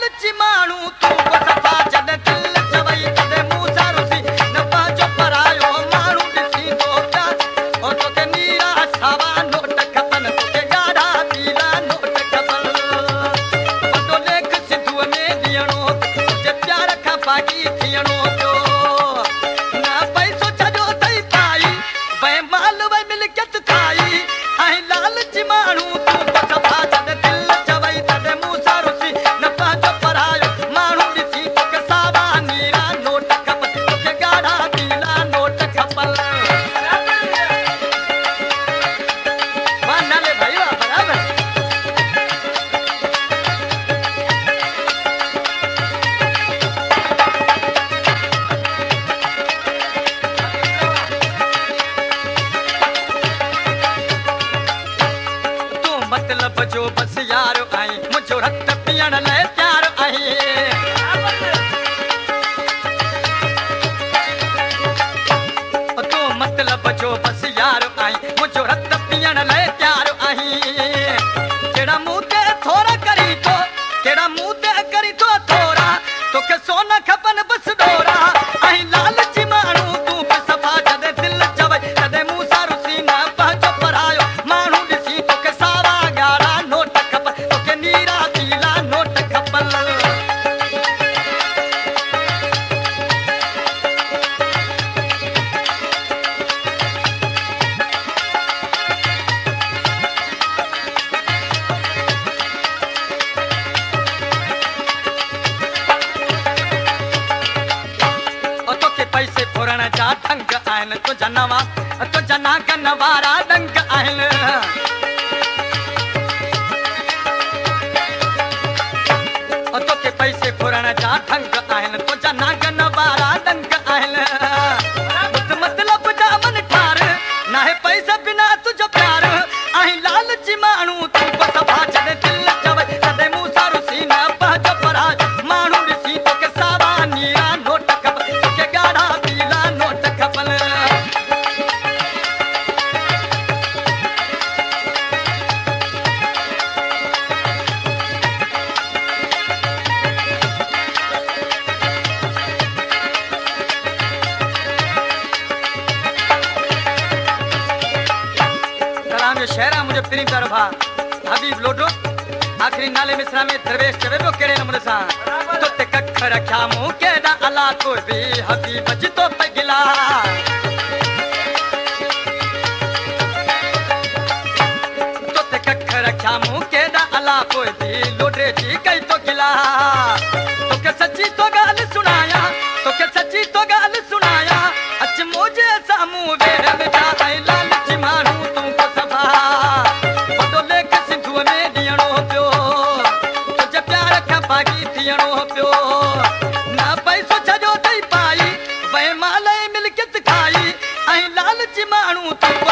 लालची माण्हू तूं को सफ़ा जॾहिं दिल चवई तॾहिं मूं सां रुसी न पंहिंजो परायो माण्हू ॾिसी तो प्यार ओ तोखे नीरा सावा नोट खपनि तोखे ॻाढ़ा पीला नोट खपनि वॾो लेख सिंधूअ में ॾियणो तुंहिंजे प्यार खां बाग़ी थियणो पियो न पैसो छॾियो अथई पाई वए माल वए मिल्कियत खाई ऐं लालची माण्हू तूं को सफ़ा जॾहिं दिल चवई तॾहिं मूं सां रुसी न पंहिंजो परायो माण्हू ॾिसी तोखे सावा नीरा नोट खपनि तोखे ॻाढ़ा पीला नोट खपनि वाह नाले भाई वाह बराबर तूं मतलब जो बस यार आई मुझो रत पीअण लाइ तयार आई तूं मतलब जो बस यार आई मुझो रत पीअण लाइ तयार आई कहिड़ा मूं ते थोरा करी तो कहिड़ा मूं ते करी तो थोरा तोखे सोन खपनि बसि डोरा ऐं लालची माण्हू तूं बि सफ़ा जॾहिं दिल चवई तॾहिं मूं सां रुसी न पंहिंजो परायो माण्हू ॾिसी तोखे सावा ॻाढ़ा नोट खपनि तोखे नीरा पीला नोट खपनि ओ तोखे पैसे फुरण जा ढंग आहिनि तुंहिंजा नागन वारा डंग आहिनि ओ तोखे पैसे फुरण जा ढंग आहिनि तुंहिंजा नागन वारा डंग आहिनि बुध मतलब जा मन ठार नाहे पैसा बिना तुंहिंजो प्यार ऐं लालची माण्हू तूं को सफ़ा जॾहिं दिल चवई तॾहिं मूं सां रुसी न पंहिंजो परायो माण्हू ॾिसी तोखे सावा नीरा नोट खपनि तोखे ॻाढ़ा पीला नोट खपनि कलाम जो शहर आहे मुंहिंजो पहिरीं तरफ़ा हबीब लोडो आख़िरी नाले मिसरा में दरवेश चवे पियो कहिड़े नमूने सां तोते कख रखिया मूं केॾा अला तो बि हबीब जी तो पगिला तोते कख रखिया मूं केॾा अला पोइ बि लोडे जी कई तो गिला तोखे सची तो ॻाल्हि सुणाया तोखे सची तो ॻाल्हि सुणाया अच मुंहिंजे साम्हूं वेह वेठा ऐं लालची माण्हू तूं को सफ़ा वॾो लेख सिंधूअ में ॾियणो पियो तुंहिंजे प्यार खां बाग़ी थियणो पियो न पैसो छॾियो अथई पाई वए माल ऐं मिल्कियत खाई ऐं लालची माण्हू तूं